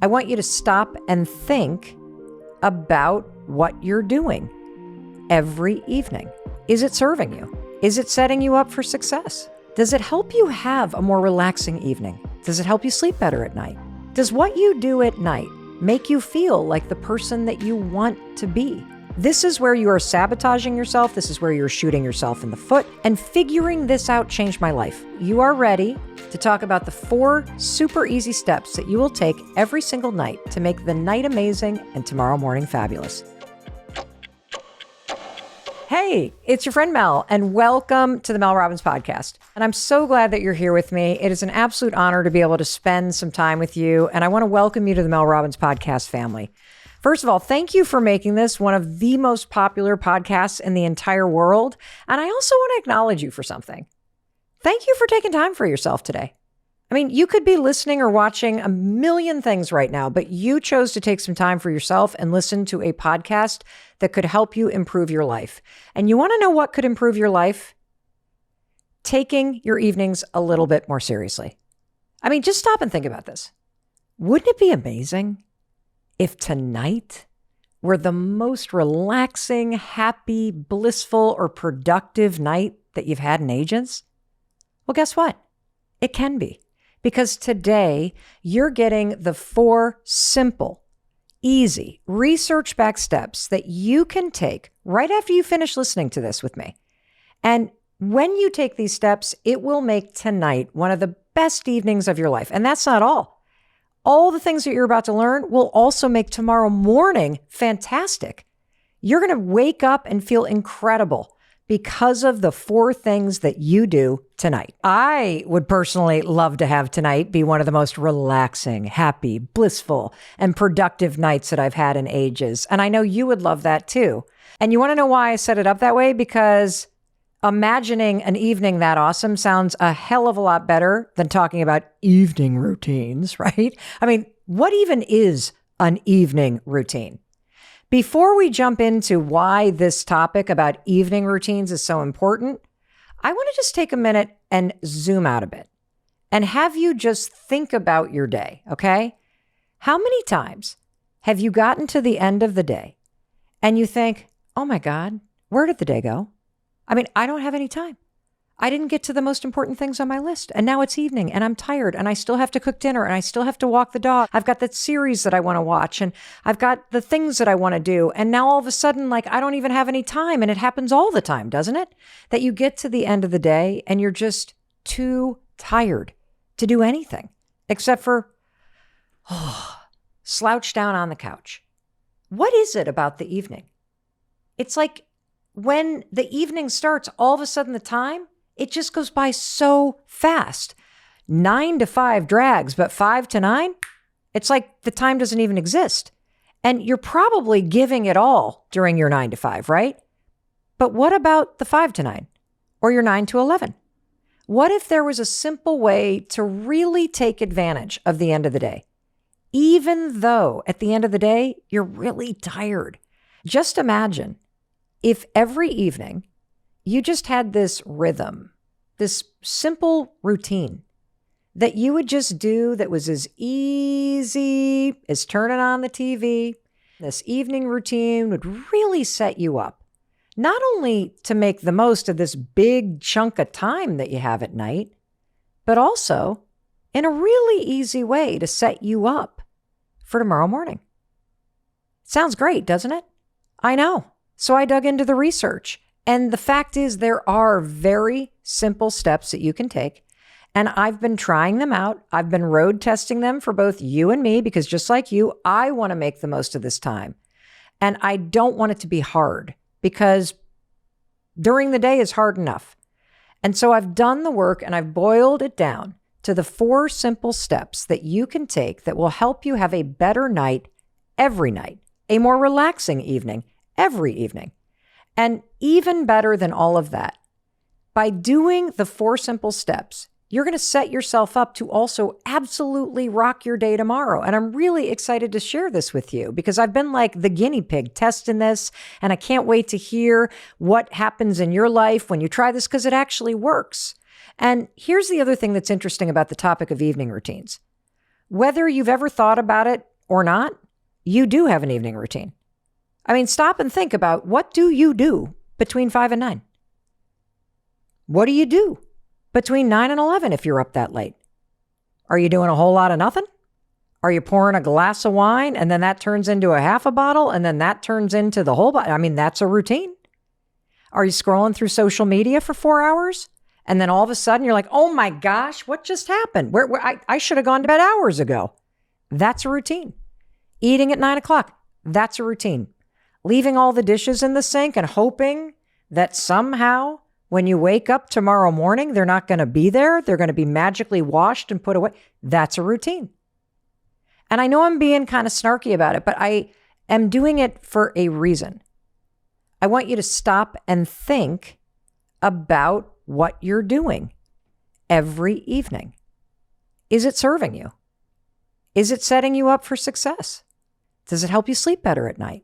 I want you to stop and think about what you're doing every evening. Is it serving you? Is it setting you up for success? Does it help you have a more relaxing evening? Does it help you sleep better at night? Does what you do at night make you feel like the person that you want to be? This is where you are sabotaging yourself. This is where you're shooting yourself in the foot. And figuring this out changed my life. You are ready to talk about the 4 super easy steps that you will take every single night to make the night amazing and tomorrow morning fabulous. Hey, it's your friend Mel, and welcome to the Mel Robbins podcast. And I'm so glad that you're here with me. It is an absolute honor to be able to spend some time with you, and I want to welcome you to the Mel Robbins podcast family. First of all, thank you for making this one of the most popular podcasts in the entire world. And I also want to acknowledge you for something. Thank you for taking time for yourself today. I mean, you could be listening or watching a million things right now, but you chose to take some time for yourself and listen to a podcast that could help you improve your life. And you want to know what could improve your life? Taking your evenings a little bit more seriously. I mean, just stop and think about this. Wouldn't it be amazing if tonight were the most relaxing, happy, blissful, or productive night that you've had in ages? Well, guess what? It can be. Because today, you're getting the 4 simple, easy, research-backed steps that you can take right after you finish listening to this with me. And when you take these steps, it will make tonight one of the best evenings of your life. And that's not all. All the things that you're about to learn will also make tomorrow morning fantastic. You're going to wake up and feel incredible because of the 4 things that you do tonight. I would personally love to have tonight be one of the most relaxing, happy, blissful, and productive nights that I've had in ages. And I know you would love that too. And you want to know why I set it up that way? Because imagining an evening that awesome sounds a hell of a lot better than talking about evening routines, right? I mean, what even is an evening routine? Before we jump into why this topic about evening routines is so important, I want to just take a minute and zoom out a bit and have you just think about your day, okay? How many times have you gotten to the end of the day and you think, oh my God, where did the day go? I mean, I don't have any time. I didn't get to the most important things on my list. And now it's evening and I'm tired and I still have to cook dinner and I still have to walk the dog. I've got that series that I want to watch and I've got the things that I want to do. And now all of a sudden, like, I don't even have any time. And it happens all the time, doesn't it? That you get to the end of the day and you're just too tired to do anything except for slouch down on the couch. What is it about the evening? It's like when the evening starts, all of a sudden the time, it just goes by so fast. 9 to 5 drags, but 5 to 9, it's like the time doesn't even exist. And you're probably giving it all during your 9 to 5, right? But what about the 5 to 9 or your 9 to 11? What if there was a simple way to really take advantage of the end of the day? Even though at the end of the day, you're really tired. Just imagine if every evening you just had this rhythm, this simple routine that you would just do that was as easy as turning on the TV. This evening routine would really set you up, not only to make the most of this big chunk of time that you have at night, but also in a really easy way to set you up for tomorrow morning. Sounds great, doesn't it? I know. So I dug into the research. And the fact is, there are very simple steps that you can take. And I've been trying them out. I've been road testing them for both you and me, because just like you, I want to make the most of this time. And I don't want it to be hard, because during the day is hard enough. And so I've done the work and I've boiled it down to the 4 simple steps that you can take that will help you have a better night every night, a more relaxing evening every evening. And even better than all of that, by doing the 4 simple steps, you're going to set yourself up to also absolutely rock your day tomorrow. And I'm really excited to share this with you because I've been like the guinea pig testing this, and I can't wait to hear what happens in your life when you try this, because it actually works. And here's the other thing that's interesting about the topic of evening routines. Whether you've ever thought about it or not, you do have an evening routine. I mean, stop and think about, what do you do between 5 and 9? What do you do between 9 and 11 if you're up that late? Are you doing a whole lot of nothing? Are you pouring a glass of wine and then that turns into a half a bottle and then that turns into the whole bottle? I mean, that's a routine. Are you scrolling through social media for 4 hours? And then all of a sudden you're like, oh my gosh, what just happened? I should have gone to bed hours ago. That's a routine. Eating at 9 o'clock. That's a routine. Leaving all the dishes in the sink and hoping that somehow when you wake up tomorrow morning, they're not going to be there. They're going to be magically washed and put away. That's a routine. And I know I'm being kind of snarky about it, but I am doing it for a reason. I want you to stop and think about what you're doing every evening. Is it serving you? Is it setting you up for success? Does it help you sleep better at night?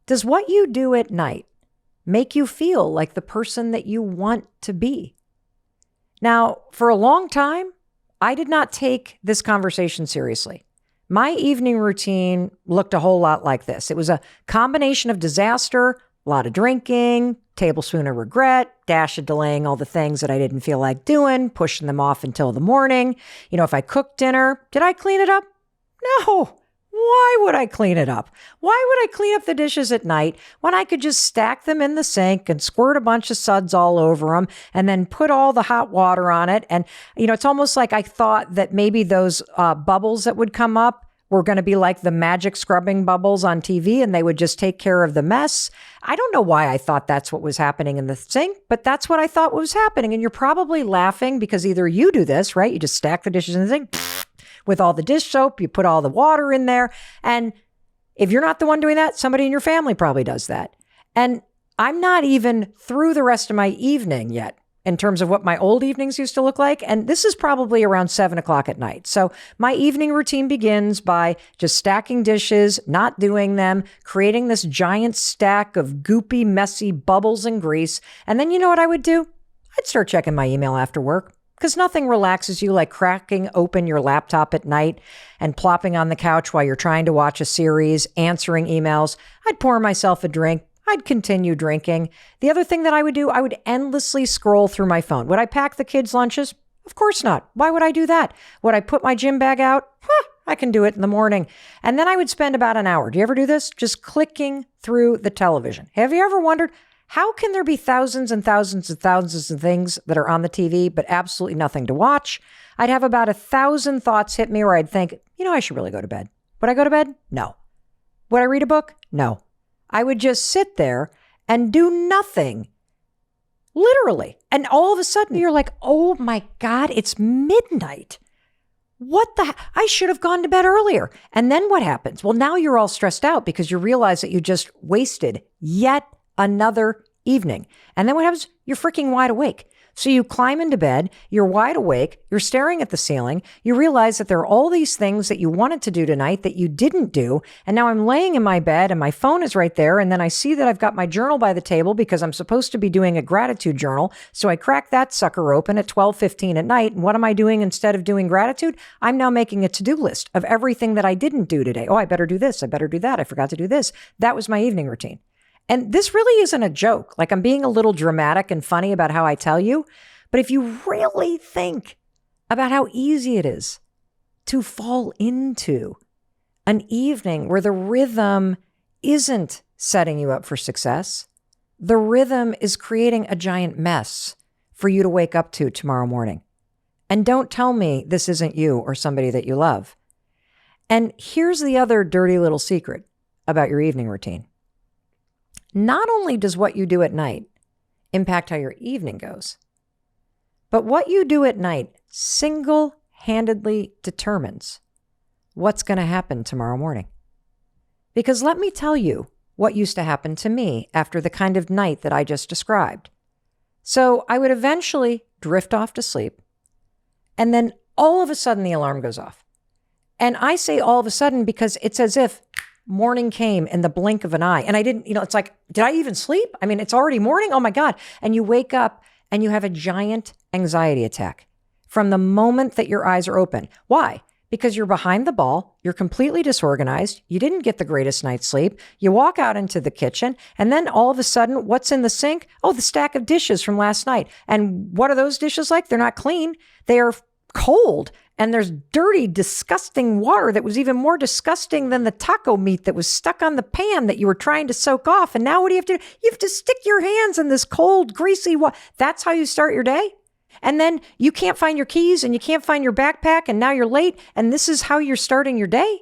Does what you do at night make you feel like the person that you want to be? Now, for a long time, I did not take this conversation seriously. My evening routine looked a whole lot like this. It was a combination of disaster, a lot of drinking, tablespoon of regret, dash of delaying all the things that I didn't feel like doing, pushing them off until the morning. You know, if I cooked dinner, did I clean it up? No. Why would I clean it up? Why would I clean up the dishes at night when I could just stack them in the sink and squirt a bunch of suds all over them and then put all the hot water on it? And, you know, it's almost like I thought that maybe those bubbles that would come up were going to be like the magic scrubbing bubbles on TV and they would just take care of the mess. I don't know why I thought that's what was happening in the sink, but that's what I thought was happening. And you're probably laughing because either you do this, right? You just stack the dishes in the sink with all the dish soap, you put all the water in there. And if you're not the one doing that, somebody in your family probably does that. And I'm not even through the rest of my evening yet in terms of what my old evenings used to look like. And this is probably around 7 o'clock at night. So my evening routine begins by just stacking dishes, not doing them, creating this giant stack of goopy, messy bubbles and grease. And then you know what I would do? I'd start checking my email after work. Because nothing relaxes you like cracking open your laptop at night and plopping on the couch while you're trying to watch a series, answering emails. I'd pour myself a drink. I'd continue drinking. The other thing that I would do, I would endlessly scroll through my phone. Would I pack the kids' lunches? Of course not. Why would I do that? Would I put my gym bag out? I can do it in the morning. And then I would spend about an hour. Do you ever do this? Just clicking through the television. Have you ever wondered, how can there be thousands and thousands and thousands of things that are on the TV, but absolutely nothing to watch? I'd have about 1,000 thoughts hit me where I'd think, you know, I should really go to bed. Would I go to bed? No. Would I read a book? No. I would just sit there and do nothing. Literally. And all of a sudden you're like, oh my God, it's midnight. I should have gone to bed earlier. And then what happens? Well, now you're all stressed out because you realize that you just wasted yet another evening. And then what happens? You're freaking wide awake. So you climb into bed, you're wide awake, you're staring at the ceiling, you realize that there are all these things that you wanted to do tonight that you didn't do. And now I'm laying in my bed and my phone is right there. And then I see that I've got my journal by the table because I'm supposed to be doing a gratitude journal. So I crack that sucker open at 12:15 at night. And what am I doing instead of doing gratitude? I'm now making a to-do list of everything that I didn't do today. Oh, I better do this. I better do that. I forgot to do this. That was my evening routine. And this really isn't a joke. Like, I'm being a little dramatic and funny about how I tell you. But if you really think about how easy it is to fall into an evening where the rhythm isn't setting you up for success, the rhythm is creating a giant mess for you to wake up to tomorrow morning. And don't tell me this isn't you or somebody that you love. And here's the other dirty little secret about your evening routine. Not only does what you do at night impact how your evening goes, but what you do at night single-handedly determines what's going to happen tomorrow morning. Because let me tell you what used to happen to me after the kind of night that I just described. So I would eventually drift off to sleep, and then all of a sudden the alarm goes off. And I say all of a sudden because it's as if morning came in the blink of an eye. And I didn't, it's like, did I even sleep? I mean, it's already morning. Oh my God. And you wake up and you have a giant anxiety attack from the moment that your eyes are open. Why? because you're behind the ball, you're completely disorganized, you didn't get the greatest night's sleep, you walk out into the kitchen, and then all of a sudden, what's in the sink? Oh, the stack of dishes from last night. And what are those dishes like? They're not clean. They are cold, and there's dirty, disgusting water that was even more disgusting than the taco meat that was stuck on the pan that you were trying to soak off. And now what do you have to do? You have to stick your hands in this cold, greasy water. That's how you start your day? And then you can't find your keys and you can't find your backpack and now you're late and this is how you're starting your day?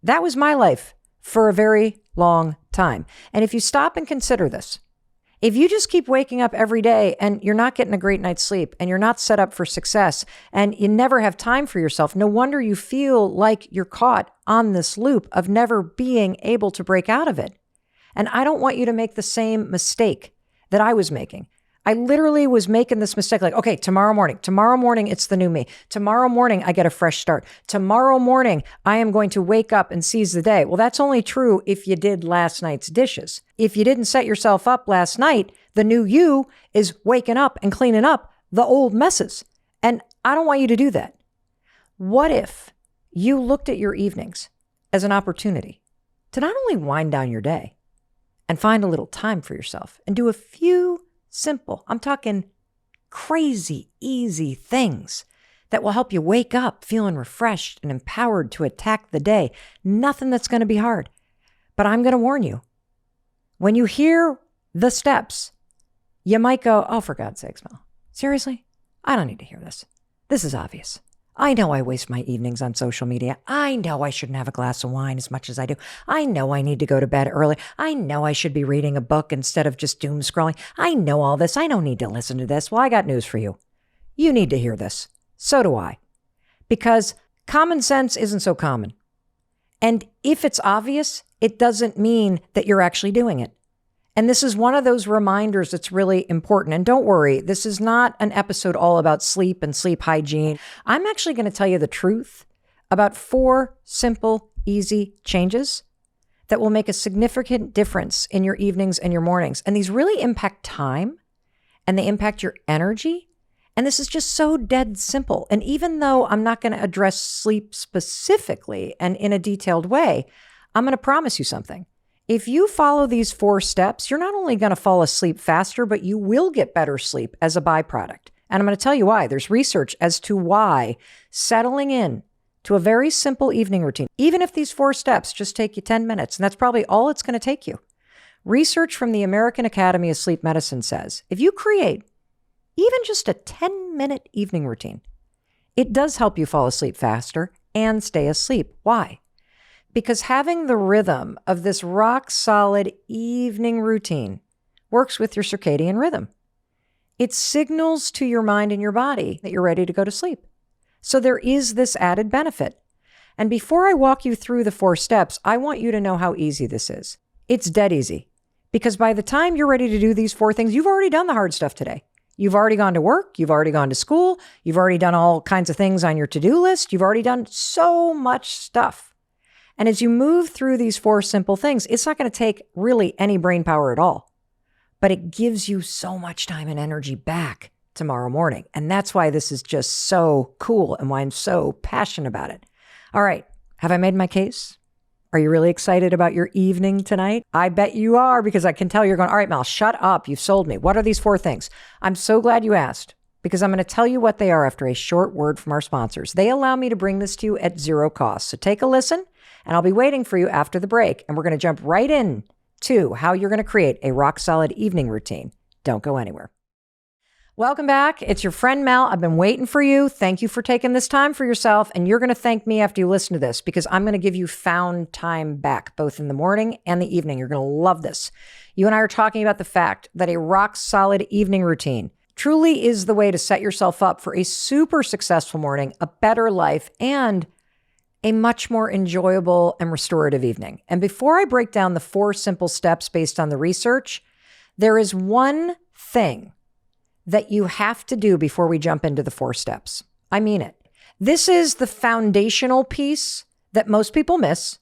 That was my life for a very long time. And if you stop and consider this, if you just keep waking up every day and you're not getting a great night's sleep and you're not set up for success and you never have time for yourself, no wonder you feel like you're caught on this loop of never being able to break out of it. And I don't want you to make the same mistake that I was making. I literally was making this mistake like, okay, tomorrow morning, it's the new me. Tomorrow morning, I get a fresh start. Tomorrow morning, I am going to wake up and seize the day. Well, that's only true if you did last night's dishes. If you didn't set yourself up last night, the new you is waking up and cleaning up the old messes. And I don't want you to do that. What if you looked at your evenings as an opportunity to not only wind down your day and find a little time for yourself and do a few simple, I'm talking crazy, easy things that will help you wake up feeling refreshed and empowered to attack the day. Nothing that's going to be hard. But I'm going to warn you, when you hear the steps, you might go, oh, for God's sakes, Mel, seriously? I don't need to hear this. This is obvious. I know I waste my evenings on social media. I know I shouldn't have a glass of wine as much as I do. I know I need to go to bed early. I know I should be reading a book instead of just doom scrolling. I know all this. I don't need to listen to this. Well, I got news for you. You need to hear this. So do I. Because common sense isn't so common. And if it's obvious, it doesn't mean that you're actually doing it. And this is one of those reminders that's really important. And don't worry, this is not an episode all about sleep and sleep hygiene. I'm actually going to tell you the truth about 4 simple, easy changes that will make a significant difference in your evenings and your mornings. And these really impact time and they impact your energy. And this is just so dead simple. And even though I'm not going to address sleep specifically and in a detailed way, I'm going to promise you something. If you follow these 4 steps, you're not only going to fall asleep faster, but you will get better sleep as a byproduct. And I'm going to tell you why. There's research as to why settling in to a very simple evening routine, even if these 4 steps just take you 10 minutes, and that's probably all it's going to take you. Research from the American Academy of Sleep Medicine says, if you create even just a 10-minute evening routine, it does help you fall asleep faster and stay asleep. Why? Because having the rhythm of this rock solid evening routine works with your circadian rhythm. It signals to your mind and your body that you're ready to go to sleep. So there is this added benefit. And before I walk you through the 4 steps, I want you to know how easy this is. It's dead easy. Because by the time you're ready to do these 4 things, you've already done the hard stuff today. You've already gone to work. You've already gone to school. You've already done all kinds of things on your to-do list. You've already done so much stuff. And as you move through these 4 simple things, it's not going to take really any brain power at all, but it gives you so much time and energy back tomorrow morning. And that's why this is just so cool and why I'm so passionate about it. All right. Have I made my case? Are you really excited about your evening tonight? I bet you are, because I can tell you're going, all right, Mel, shut up. You've sold me. What are these 4 things? I'm so glad you asked, because I'm going to tell you what they are after a short word from our sponsors. They allow me to bring this to you at 0 cost. So take a listen. And I'll be waiting for you after the break. And we're going to jump right in to how you're going to create a rock solid evening routine. Don't go anywhere. Welcome back. It's your friend Mel. I've been waiting for you. Thank you for taking this time for yourself. And you're going to thank me after you listen to this, because I'm going to give you found time back, both in the morning and the evening. You're going to love this. You and I are talking about the fact that a rock solid evening routine truly is the way to set yourself up for a super successful morning, a better life, and a much more enjoyable and restorative evening. And before I break down the 4 simple steps based on the research, there is one thing that you have to do before we jump into the 4 steps. I mean it. This is the foundational piece that most people miss.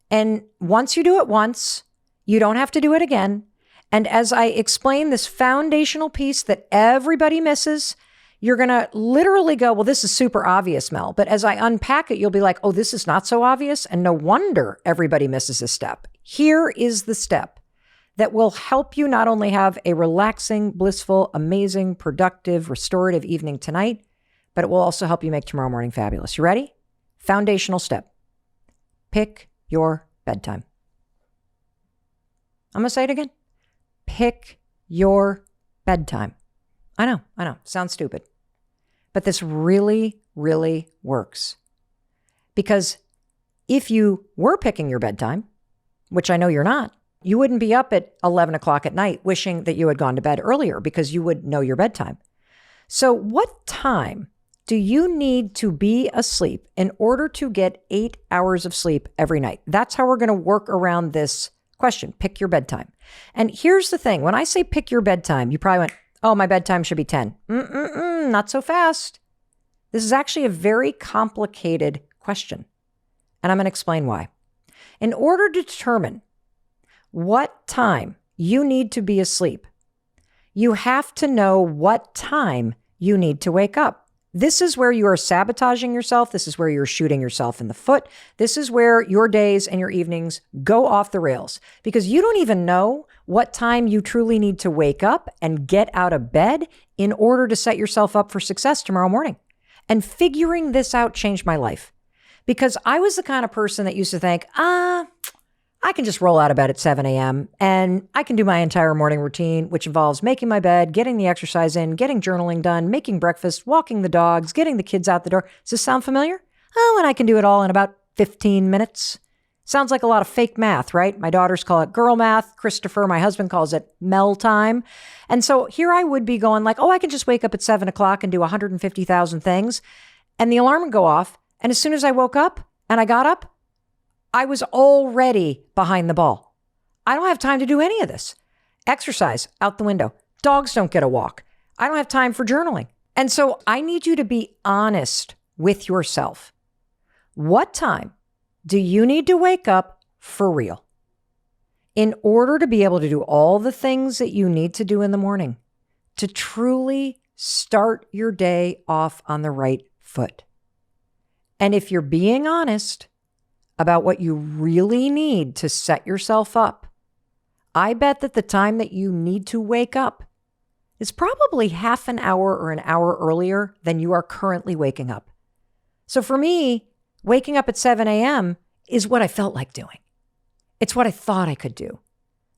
And once you do it once, you don't have to do it again. And as I explain this foundational piece that everybody misses, you're going to literally go, well, this is super obvious, Mel. But as I unpack it, you'll be like, oh, this is not so obvious. And no wonder everybody misses a step. Here is the step that will help you not only have a relaxing, blissful, amazing, productive, restorative evening tonight, but it will also help you make tomorrow morning fabulous. You ready? Foundational step. Pick your bedtime. I'm going to say it again. Pick your bedtime. I know. Sounds stupid. But this really, really works. Because if you were picking your bedtime, which I know you're not, you wouldn't be up at 11 o'clock at night wishing that you had gone to bed earlier because you would know your bedtime. So what time do you need to be asleep in order to get 8 hours of sleep every night? That's how we're going to work around this question. Pick your bedtime. And here's the thing. When I say pick your bedtime, you probably went, oh, my bedtime should be 10. Not so fast. This is actually a very complicated question. And I'm going to explain why. In order to determine what time you need to be asleep, you have to know what time you need to wake up. This is where you are sabotaging yourself. This is where you're shooting yourself in the foot. This is where your days and your evenings go off the rails because you don't even know what time you truly need to wake up and get out of bed in order to set yourself up for success tomorrow morning. And figuring this out changed my life because I was the kind of person that used to think, I can just roll out of bed at 7 a.m. and I can do my entire morning routine, which involves making my bed, getting the exercise in, getting journaling done, making breakfast, walking the dogs, getting the kids out the door. Does this sound familiar? Oh, and I can do it all in about 15 minutes. Sounds like a lot of fake math, right? My daughters call it girl math. Christopher, my husband, calls it Mel time. And so here I would be going like, oh, I can just wake up at 7 o'clock and do 150,000 things. And the alarm would go off. And as soon as I woke up and I got up, I was already behind the ball. I don't have time to do any of this. Exercise, out the window. Dogs don't get a walk. I don't have time for journaling. And so I need you to be honest with yourself. What time do you need to wake up for real in order to be able to do all the things that you need to do in the morning to truly start your day off on the right foot? And if you're being honest about what you really need to set yourself up, I bet that the time that you need to wake up is probably half an hour or an hour earlier than you are currently waking up. So for me, waking up at 7 a.m. is what I felt like doing. It's what I thought I could do,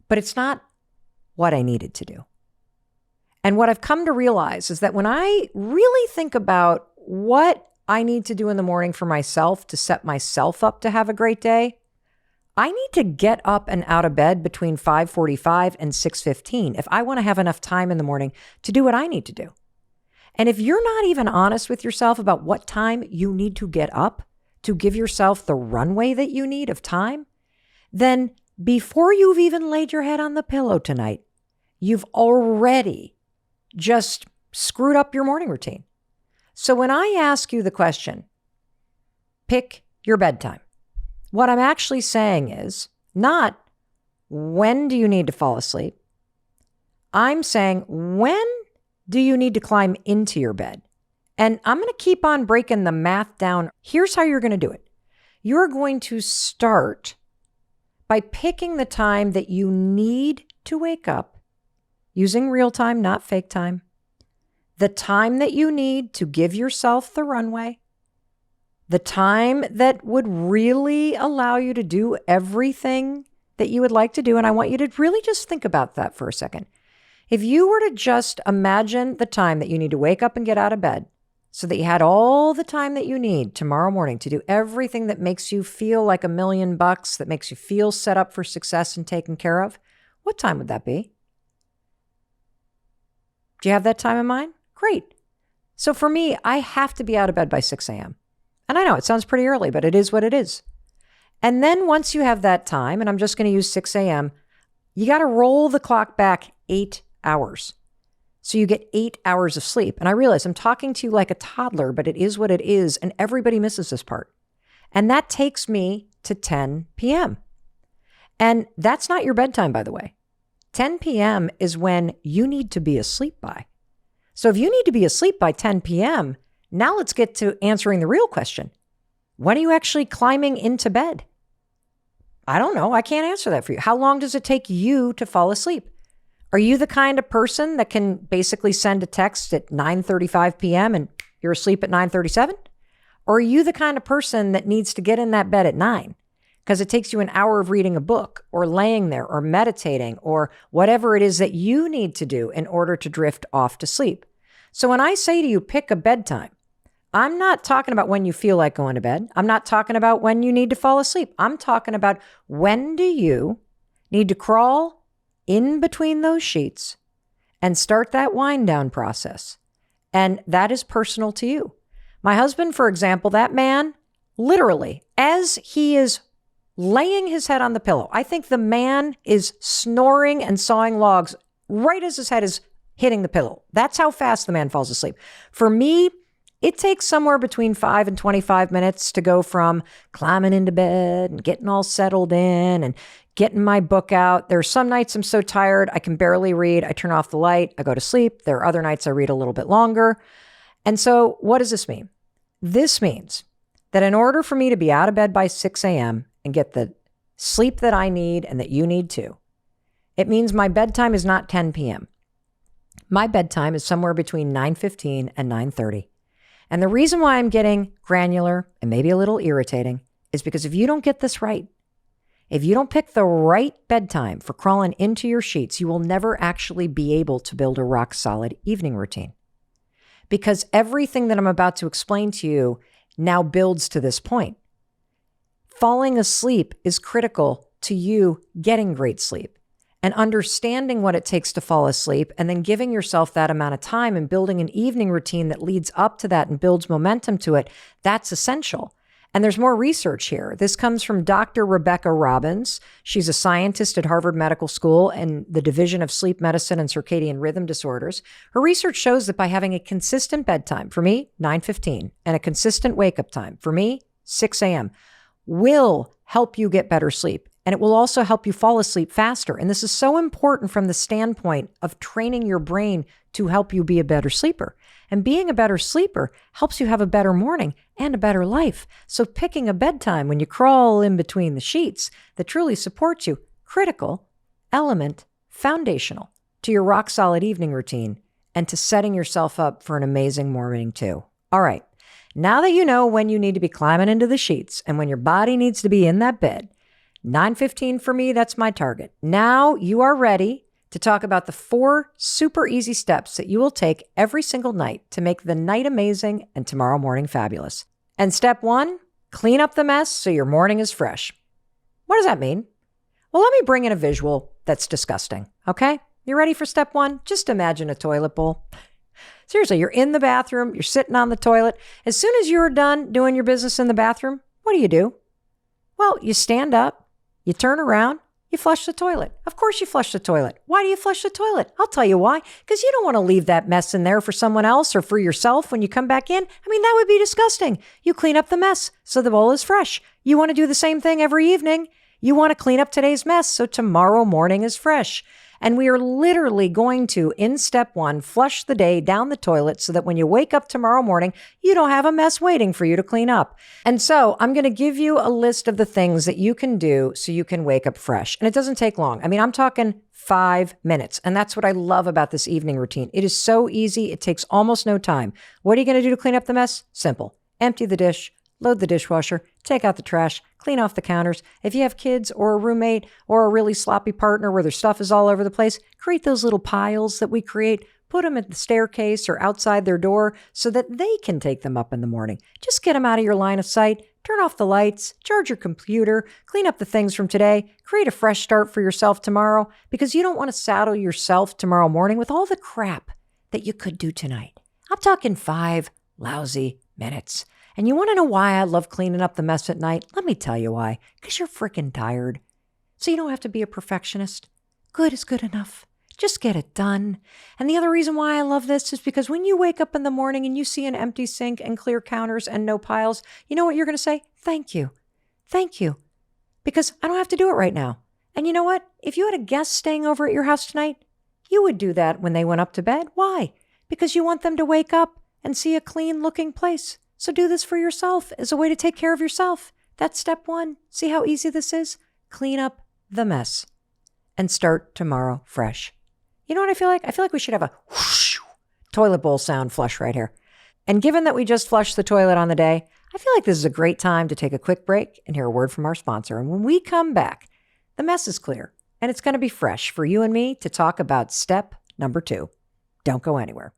but it's not what I needed to do. And what I've come to realize is that when I really think about what I need to do in the morning for myself to set myself up to have a great day, I need to get up and out of bed between 5:45 and 6:15 if I want to have enough time in the morning to do what I need to do. And if you're not even honest with yourself about what time you need to get up to give yourself the runway that you need of time, then before you've even laid your head on the pillow tonight, you've already just screwed up your morning routine. So when I ask you the question, pick your bedtime, what I'm actually saying is not when do you need to fall asleep? I'm saying when do you need to climb into your bed? And I'm going to keep on breaking the math down. Here's how you're going to do it. You're going to start by picking the time that you need to wake up using real time, not fake time. The time that you need to give yourself the runway, the time that would really allow you to do everything that you would like to do. And I want you to really just think about that for a second. If you were to just imagine the time that you need to wake up and get out of bed so that you had all the time that you need tomorrow morning to do everything that makes you feel like $1,000,000, that makes you feel set up for success and taken care of, what time would that be? Do you have that time in mind? Great. So for me, I have to be out of bed by 6 a.m. And I know it sounds pretty early, but it is what it is. And then once you have that time, and I'm just going to use 6 a.m., you got to roll the clock back 8 hours. So you get 8 hours of sleep. And I realize I'm talking to you like a toddler, but it is what it is. And everybody misses this part. And that takes me to 10 p.m. And that's not your bedtime, by the way. 10 p.m. is when you need to be asleep by. So if you need to be asleep by 10 p.m., now let's get to answering the real question. When are you actually climbing into bed? I don't know. I can't answer that for you. How long does it take you to fall asleep? Are you the kind of person that can basically send a text at 9:35 p.m. and you're asleep at 9:37? Or are you the kind of person that needs to get in that bed at 9 because it takes you an hour of reading a book or laying there or meditating or whatever it is that you need to do in order to drift off to sleep? So when I say to you, pick a bedtime, I'm not talking about when you feel like going to bed. I'm not talking about when you need to fall asleep. I'm talking about when do you need to crawl in between those sheets and start that wind down process. And that is personal to you. My husband, for example, that man, literally, as he is laying his head on the pillow, I think the man is snoring and sawing logs right as his head is hitting the pillow. That's how fast the man falls asleep. For me, it takes somewhere between 5 and 25 minutes to go from climbing into bed and getting all settled in and getting my book out. There are some nights I'm so tired, I can barely read. I turn off the light, I go to sleep. There are other nights I read a little bit longer. And so what does this mean? This means that in order for me to be out of bed by 6 a.m. and get the sleep that I need and that you need too, it means my bedtime is not 10 p.m. My bedtime is somewhere between 9:15 and 9:30. And the reason why I'm getting granular and maybe a little irritating is because if you don't get this right, if you don't pick the right bedtime for crawling into your sheets, you will never actually be able to build a rock solid evening routine. Because everything that I'm about to explain to you now builds to this point. Falling asleep is critical to you getting great sleep and understanding what it takes to fall asleep and then giving yourself that amount of time and building an evening routine that leads up to that and builds momentum to it. That's essential. And there's more research here. This comes from Dr. Rebecca Robbins. She's a scientist at Harvard Medical School in the Division of Sleep Medicine and Circadian Rhythm Disorders. Her research shows that by having a consistent bedtime, for me, 9:15, and a consistent wake-up time, for me, 6 a.m., will help you get better sleep. And it will also help you fall asleep faster. And this is so important from the standpoint of training your brain to help you be a better sleeper. And being a better sleeper helps you have a better morning and a better life. So picking a bedtime when you crawl in between the sheets that truly supports you, critical, element, foundational to your rock solid evening routine and to setting yourself up for an amazing morning too. All right. Now that you know when you need to be climbing into the sheets and when your body needs to be in that bed, 9:15 for me, that's my target. Now you are ready to talk about the 4 super easy steps that you will take every single night to make the night amazing and tomorrow morning fabulous. And step 1, clean up the mess so your morning is fresh. What does that mean? Well, let me bring in a visual that's disgusting, okay? You ready for step 1? Just imagine a toilet bowl. Seriously, you're in the bathroom, you're sitting on the toilet. As soon as you're done doing your business in the bathroom, what do? Well, you stand up, you turn around, you flush the toilet. Of course you flush the toilet. Why do you flush the toilet? I'll tell you why. Because you don't want to leave that mess in there for someone else or for yourself when you come back in. I mean, that would be disgusting. You clean up the mess so the bowl is fresh. You want to do the same thing every evening. You want to clean up today's mess so tomorrow morning is fresh. And we are literally going to, in step 1, flush the day down the toilet so that when you wake up tomorrow morning, you don't have a mess waiting for you to clean up. And so I'm going to give you a list of the things that you can do so you can wake up fresh. And it doesn't take long. I mean, I'm talking 5 minutes. And that's what I love about this evening routine. It is so easy. It takes almost no time. What are you going to do to clean up the mess? Simple. Empty the dish, load the dishwasher, take out the trash, clean off the counters. If you have kids or a roommate or a really sloppy partner where their stuff is all over the place, create those little piles that we create, put them at the staircase or outside their door so that they can take them up in the morning. Just get them out of your line of sight, turn off the lights, charge your computer, clean up the things from today, create a fresh start for yourself tomorrow because you don't want to saddle yourself tomorrow morning with all the crap that you could do tonight. I'm talking 5 lousy minutes. And you want to know why I love cleaning up the mess at night? Let me tell you why. Because you're freaking tired. So you don't have to be a perfectionist. Good is good enough. Just get it done. And the other reason why I love this is because when you wake up in the morning and you see an empty sink and clear counters and no piles, you know what you're going to say? Thank you. Thank you. Because I don't have to do it right now. And you know what? If you had a guest staying over at your house tonight, you would do that when they went up to bed. Why? because you want them to wake up and see a clean looking place. So do this for yourself as a way to take care of yourself. That's step one. See how easy this is? Clean up the mess and start tomorrow fresh. You know what I feel like? I feel like we should have a whoosh, toilet bowl sound flush right here. And given that we just flushed the toilet on the day, I feel like this is a great time to take a quick break and hear a word from our sponsor. And when we come back, the mess is clear and it's going to be fresh for you and me to talk about step number 2. Don't go anywhere.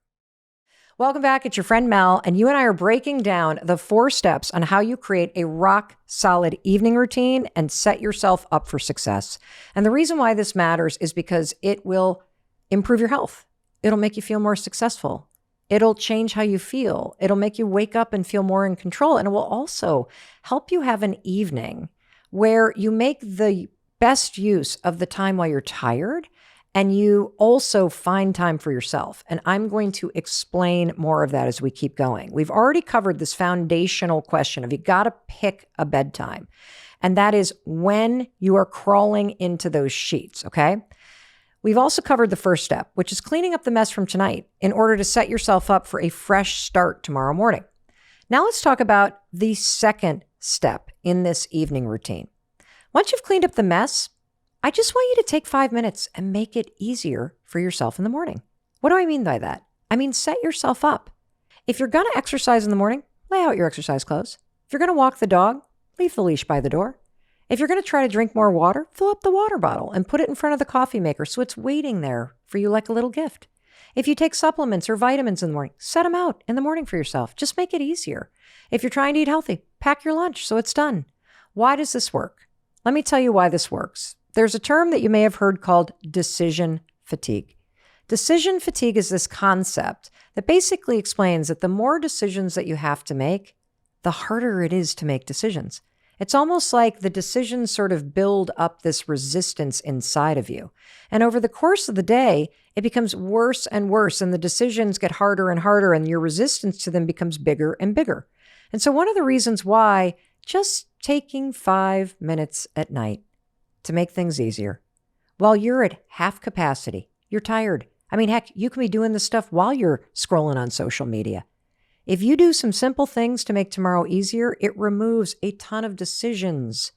Welcome back. It's your friend Mel, and you and I are breaking down the 4 steps on how you create a rock-solid evening routine and set yourself up for success. And the reason why this matters is because it will improve your health. It'll make you feel more successful. It'll change how you feel. It'll make you wake up and feel more in control. And it will also help you have an evening where you make the best use of the time while you're tired, and you also find time for yourself. And I'm going to explain more of that as we keep going. We've already covered this foundational question of you got to pick a bedtime. And that is when you are crawling into those sheets, okay? We've also covered the first step, which is cleaning up the mess from tonight in order to set yourself up for a fresh start tomorrow morning. Now let's talk about the second step in this evening routine. Once you've cleaned up the mess, I just want you to take 5 minutes and make it easier for yourself in the morning. What do I mean by that? I mean, set yourself up. If you're going to exercise in the morning, lay out your exercise clothes. If you're going to walk the dog, leave the leash by the door. If you're going to try to drink more water, fill up the water bottle and put it in front of the coffee maker so it's waiting there for you like a little gift. If you take supplements or vitamins in the morning, set them out in the morning for yourself. Just make it easier. If you're trying to eat healthy, pack your lunch so it's done. Why does this work? Let me tell you why this works. There's a term that you may have heard called decision fatigue. Decision fatigue is this concept that basically explains that the more decisions that you have to make, the harder it is to make decisions. It's almost like the decisions sort of build up this resistance inside of you. And over the course of the day, it becomes worse and worse, and the decisions get harder and harder, and your resistance to them becomes bigger and bigger. And so one of the reasons why just taking 5 minutes at night to make things easier, while you're at half capacity, you're tired. I mean, heck, you can be doing this stuff while you're scrolling on social media. If you do some simple things to make tomorrow easier, it removes a ton of decisions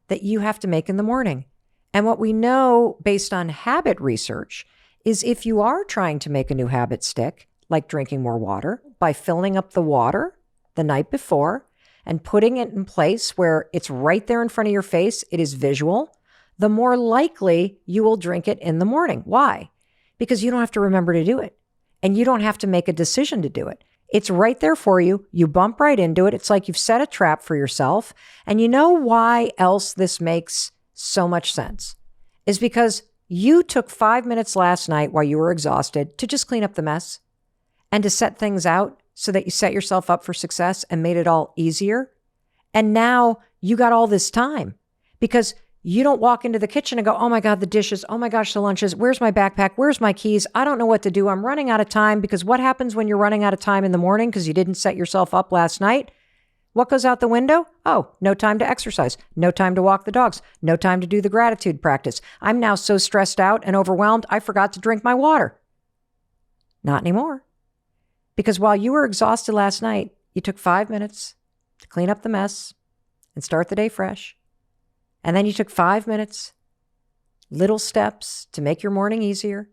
that you have to make in the morning. And what we know based on habit research is if you are trying to make a new habit stick, like drinking more water, by filling up the water the night before and putting it in place where it's right there in front of your face, it is visual, the more likely you will drink it in the morning. Why? Because you don't have to remember to do it. And you don't have to make a decision to do it. It's right there for you. You bump right into it. It's like you've set a trap for yourself. And you know why else this makes so much sense? Is because you took 5 minutes last night while you were exhausted to just clean up the mess and to set things out so that you set yourself up for success and made it all easier. And now you got all this time because you don't walk into the kitchen and go, oh my God, the dishes. Oh my gosh, the lunches. Where's my backpack? Where's my keys? I don't know what to do. I'm running out of time. Because what happens when you're running out of time in the morning because you didn't set yourself up last night? What goes out the window? Oh, no time to exercise. No time to walk the dogs. No time to do the gratitude practice. I'm now so stressed out and overwhelmed, I forgot to drink my water. Not anymore. Because while you were exhausted last night, you took 5 minutes to clean up the mess and start the day fresh. And then you took 5 minutes, little steps to make your morning easier.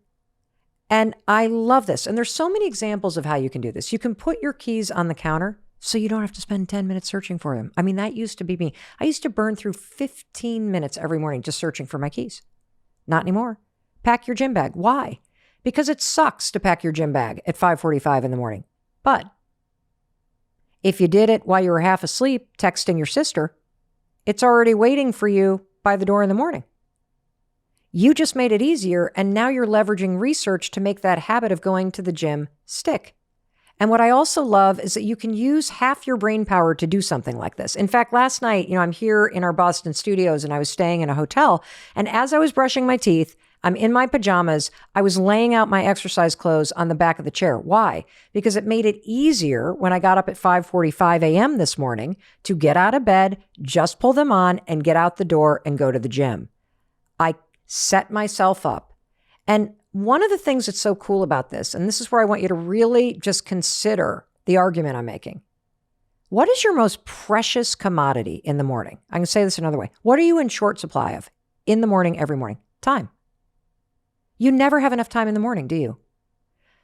And I love this. And there's so many examples of how you can do this. You can put your keys on the counter so you don't have to spend 10 minutes searching for them. I mean, that used to be me. I used to burn through 15 minutes every morning just searching for my keys. Not anymore. Pack your gym bag. Why? Because it sucks to pack your gym bag at 5:45 in the morning. But if you did it while you were half asleep, texting your sister, it's already waiting for you by the door in the morning. You just made it easier, and now you're leveraging research to make that habit of going to the gym stick. And what I also love is that you can use half your brain power to do something like this. In fact, last night, I'm here in our Boston studios and I was staying in a hotel. And as I was brushing my teeth, I'm in my pajamas. I was laying out my exercise clothes on the back of the chair. Why? Because it made it easier when I got up at 5:45 a.m. this morning to get out of bed, just pull them on and get out the door and go to the gym. I set myself up. And one of the things that's so cool about this, and this is where I want you to really just consider the argument I'm making. What is your most precious commodity in the morning? I can say this another way. What are you in short supply of in the morning, every morning? Time. You never have enough time in the morning, do you?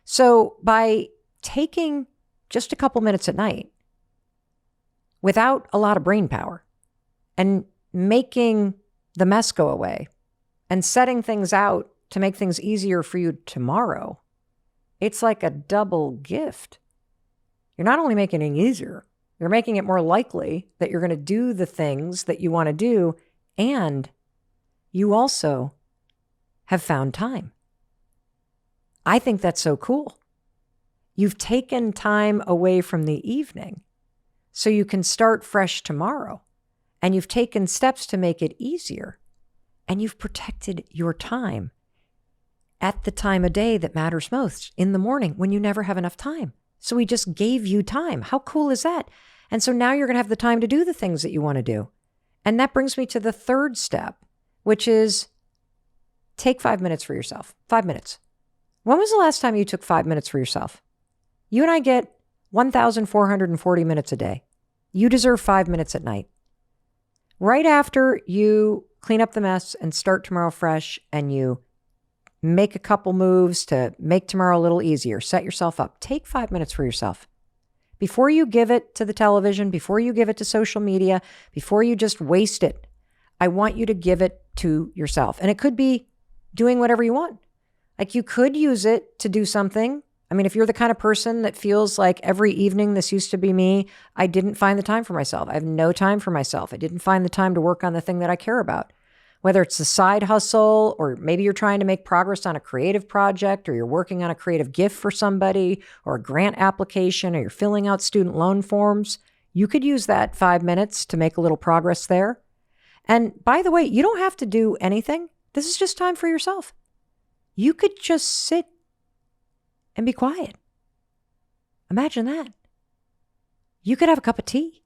So by taking just a couple minutes at night without a lot of brain power and making the mess go away and setting things out to make things easier for you tomorrow, it's like a double gift. You're not only making it easier, you're making it more likely that you're going to do the things that you want to do, and you also have found time. I think that's so cool. You've taken time away from the evening so you can start fresh tomorrow, and you've taken steps to make it easier, and you've protected your time at the time of day that matters most, in the morning when you never have enough time. So we just gave you time. How cool is that? And so now you're going to have the time to do the things that you want to do. And that brings me to the third step, which is take 5 minutes for yourself. 5 minutes. When was the last time you took 5 minutes for yourself? You and I get 1,440 minutes a day. You deserve 5 minutes at night. Right after you clean up the mess and start tomorrow fresh, and you make a couple moves to make tomorrow a little easier, set yourself up. Take 5 minutes for yourself. Before you give it to the television, before you give it to social media, before you just waste it, I want you to give it to yourself. And it could be doing whatever you want. Like, you could use it to do something. I mean, if you're the kind of person that feels like every evening, this used to be me, I didn't find the time for myself. I have no time for myself. I didn't find the time to work on the thing that I care about. Whether it's a side hustle, or maybe you're trying to make progress on a creative project, or you're working on a creative gift for somebody, or a grant application, or you're filling out student loan forms, you could use that 5 minutes to make a little progress there. And by the way, you don't have to do anything. This is just time for yourself. You could just sit and be quiet. Imagine that. You could have a cup of tea.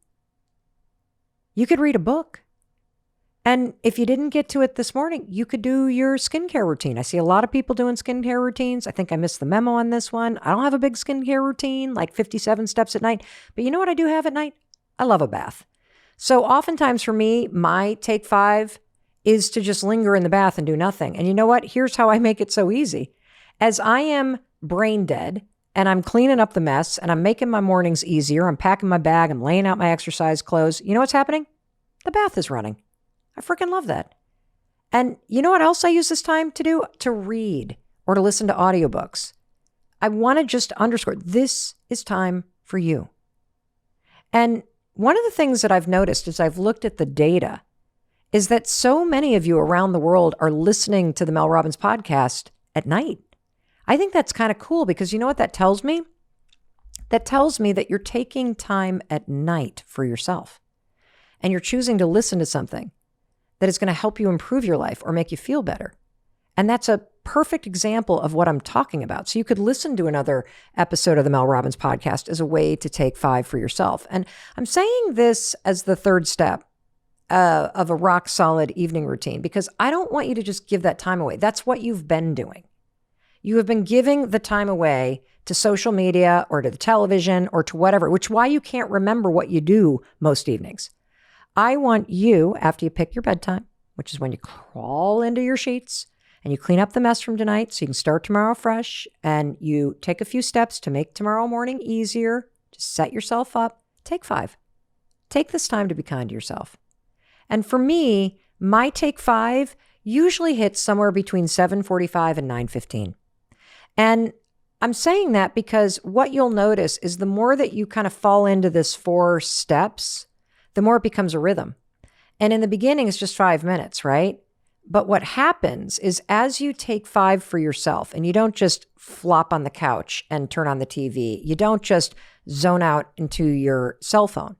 You could read a book. And if you didn't get to it this morning, you could do your skincare routine. I see a lot of people doing skincare routines. I think I missed the memo on this one. I don't have a big skincare routine, like 57 steps at night. But you know what I do have at night? I love a bath. So oftentimes for me, my take 5 is to just linger in the bath and do nothing. And you know what? Here's how I make it so easy. As I am brain dead and I'm cleaning up the mess and I'm making my mornings easier, I'm packing my bag, I'm laying out my exercise clothes. You know what's happening? The bath is running. I freaking love that. And you know what else I use this time to do? To read or to listen to audiobooks. I want to just underscore, this is time for you. And one of the things that I've noticed as I've looked at the data is that so many of you around the world are listening to the Mel Robbins podcast at night. I think that's kind of cool, because you know what that tells me? That tells me that you're taking time at night for yourself, and you're choosing to listen to something that is going to help you improve your life or make you feel better. And that's a perfect example of what I'm talking about. So you could listen to another episode of the Mel Robbins podcast as a way to take 5 for yourself. And I'm saying this as the third step of a rock solid evening routine, because I don't want you to just give that time away. That's what you've been doing. You have been giving the time away to social media or to the television or to whatever, which is why you can't remember what you do most evenings. I want you, after you pick your bedtime, which is when you crawl into your sheets and you clean up the mess from tonight so you can start tomorrow fresh, and you take a few steps to make tomorrow morning easier, to set yourself up, take 5. Take this time to be kind to yourself. And for me, my take 5 usually hits somewhere between 7:45 and 9:15. And I'm saying that because what you'll notice is the more that you kind of fall into this 4 steps, the more it becomes a rhythm. And in the beginning, it's just 5 minutes, right? But what happens is as you take 5 for yourself, and you don't just flop on the couch and turn on the TV, you don't just zone out into your cell phone.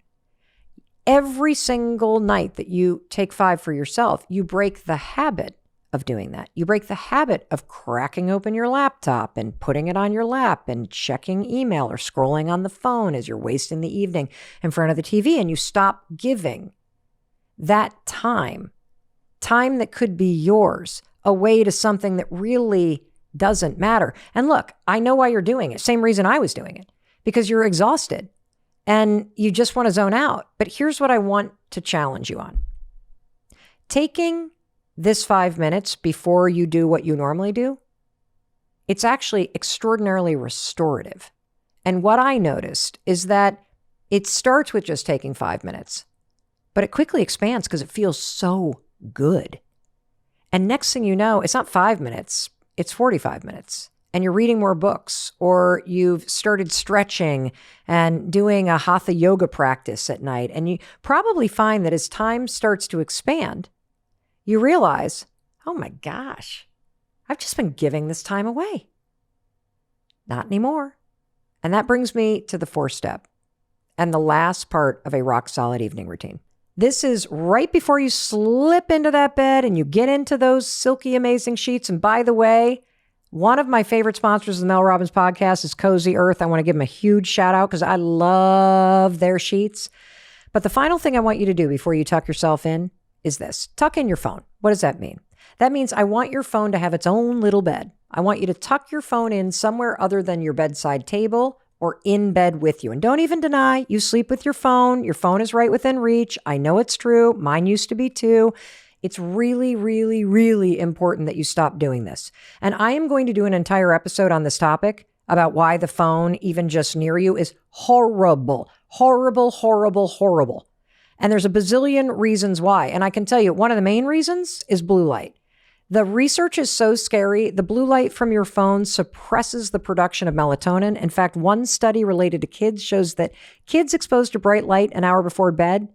Every single night that you take 5 for yourself, you break the habit of doing that. You break the habit of cracking open your laptop and putting it on your lap and checking email or scrolling on the phone as you're wasting the evening in front of the TV, and you stop giving that time that could be yours, away to something that really doesn't matter. And look, I know why you're doing it. Same reason I was doing it, because you're exhausted and you just want to zone out. But here's what I want to challenge you on. Taking this 5 minutes before you do what you normally do, it's actually extraordinarily restorative. And what I noticed is that it starts with just taking 5 minutes, but it quickly expands because it feels so good. And next thing you know, it's not 5 minutes, it's 45 minutes. And you're reading more books, or you've started stretching and doing a hatha yoga practice at night. And you probably find that as time starts to expand, you realize, oh my gosh, I've just been giving this time away. Not anymore. And that brings me to the 4th step and the last part of a rock solid evening routine. This is right before you slip into that bed and you get into those silky, amazing sheets. And by the way, one of my favorite sponsors of the Mel Robbins podcast is Cozy Earth. I want to give them a huge shout out because I love their sheets. But the final thing I want you to do before you tuck yourself in is this. Tuck in your phone. What does that mean? That means I want your phone to have its own little bed. I want you to tuck your phone in somewhere other than your bedside table or in bed with you. And don't even deny you sleep with your phone. Your phone is right within reach. I know it's true. Mine used to be too. It's really, really, really important that you stop doing this. And I am going to do an entire episode on this topic about why the phone, even just near you, is horrible, horrible, horrible, horrible. And there's a bazillion reasons why. And I can tell you, one of the main reasons is blue light. The research is so scary. The blue light from your phone suppresses the production of melatonin. In fact, one study related to kids shows that kids exposed to bright light an hour before bed,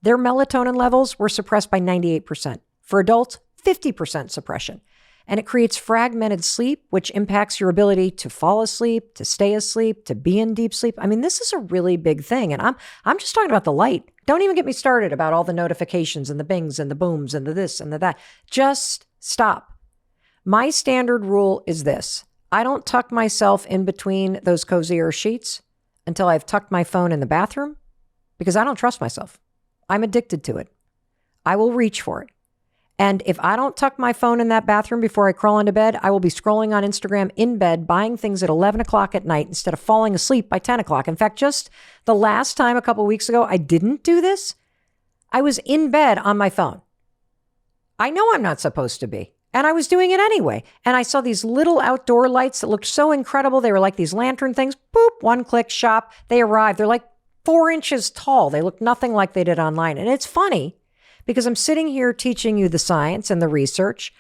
their melatonin levels were suppressed by 98%. For adults, 50% suppression. And it creates fragmented sleep, which impacts your ability to fall asleep, to stay asleep, to be in deep sleep. I mean, this is a really big thing. And I'm just talking about the light. Don't even get me started about all the notifications and the bings and the booms and the this and the that. Just stop. My standard rule is this. I don't tuck myself in between those Cozy Earth sheets until I've tucked my phone in the bathroom because I don't trust myself. I'm addicted to it. I will reach for it. And if I don't tuck my phone in that bathroom before I crawl into bed, I will be scrolling on Instagram in bed, buying things at 11 o'clock at night instead of falling asleep by 10 o'clock. In fact, just the last time a couple of weeks ago, I didn't do this. I was in bed on my phone. I know I'm not supposed to be. And I was doing it anyway. And I saw these little outdoor lights that looked so incredible. They were like these lantern things. Boop, one click, shop. They arrived. They're like 4 inches tall. They look nothing like they did online. And it's funny because I'm sitting here teaching you the science and the research,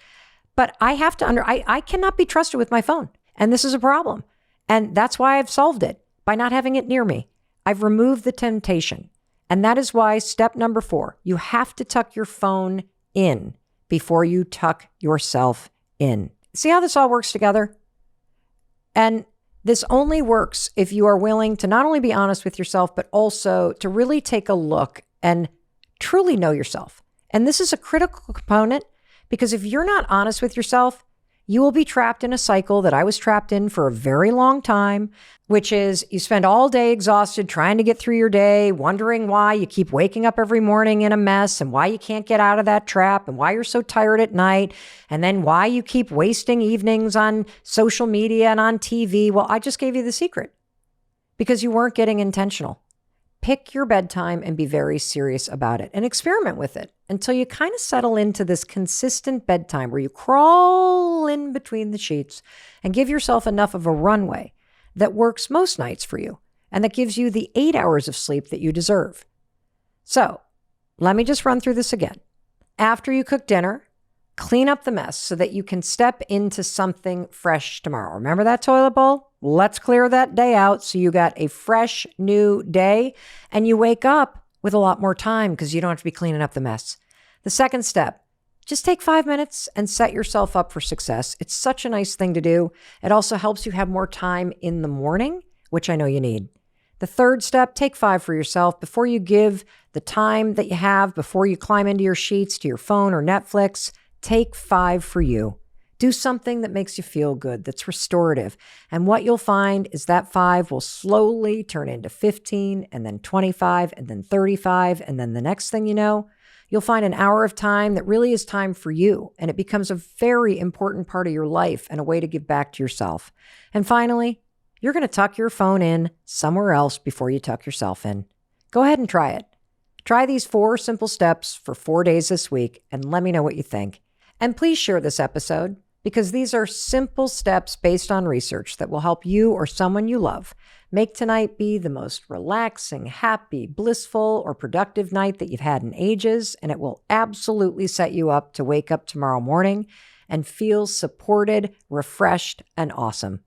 but I have to I cannot be trusted with my phone. And this is a problem. And that's why I've solved it by not having it near me. I've removed the temptation. And that is why step number 4, you have to tuck your phone in before you tuck yourself in. See how this all works together? And this only works if you are willing to not only be honest with yourself, but also to really take a look and truly know yourself. And this is a critical component because if you're not honest with yourself, you will be trapped in a cycle that I was trapped in for a very long time, which is you spend all day exhausted trying to get through your day, wondering why you keep waking up every morning in a mess and why you can't get out of that trap and why you're so tired at night, and then why you keep wasting evenings on social media and on TV. Well, I just gave you the secret because you weren't getting intentional. Pick your bedtime and be very serious about it and experiment with it until you kind of settle into this consistent bedtime where you crawl in between the sheets and give yourself enough of a runway that works most nights for you and that gives you the 8 hours of sleep that you deserve. So let me just run through this again. After you cook dinner, clean up the mess so that you can step into something fresh tomorrow. Remember that toilet bowl? Let's clear that day out so you got a fresh new day and you wake up with a lot more time because you don't have to be cleaning up the mess. The second step, just take 5 minutes and set yourself up for success. It's such a nice thing to do. It also helps you have more time in the morning, which I know you need. The third step, take 5 for yourself before you give the time that you have, before you climb into your sheets, to your phone or Netflix. Take 5 for you. Do something that makes you feel good, that's restorative. And what you'll find is that 5 will slowly turn into 15 and then 25 and then 35. And then the next thing you know, You'll find an hour of time that really is time for you, and it becomes a very important part of your life and a way to give back to yourself. And finally, you're going to tuck your phone in somewhere else before you tuck yourself in. Go ahead and try it. Try these 4 simple steps for 4 days this week and let me know what you think. And please share this episode because these are simple steps based on research that will help you or someone you love make tonight be the most relaxing, happy, blissful, or productive night that you've had in ages, and it will absolutely set you up to wake up tomorrow morning and feel supported, refreshed, and awesome.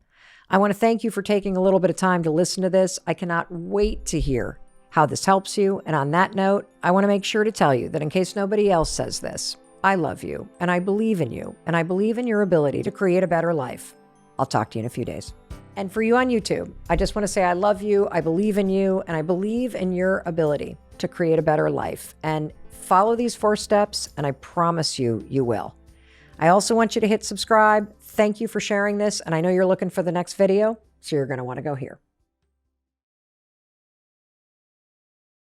I want to thank you for taking a little bit of time to listen to this. I cannot wait to hear how this helps you. And on that note, I want to make sure to tell you that in case nobody else says this, I love you, and I believe in you, and I believe in your ability to create a better life. I'll talk to you in a few days. And for you on YouTube, I just want to say I love you, I believe in you, and I believe in your ability to create a better life. And follow these 4 steps, and I promise you, you will. I also want you to hit subscribe. Thank you for sharing this, and I know you're looking for the next video, so you're going to want to go here.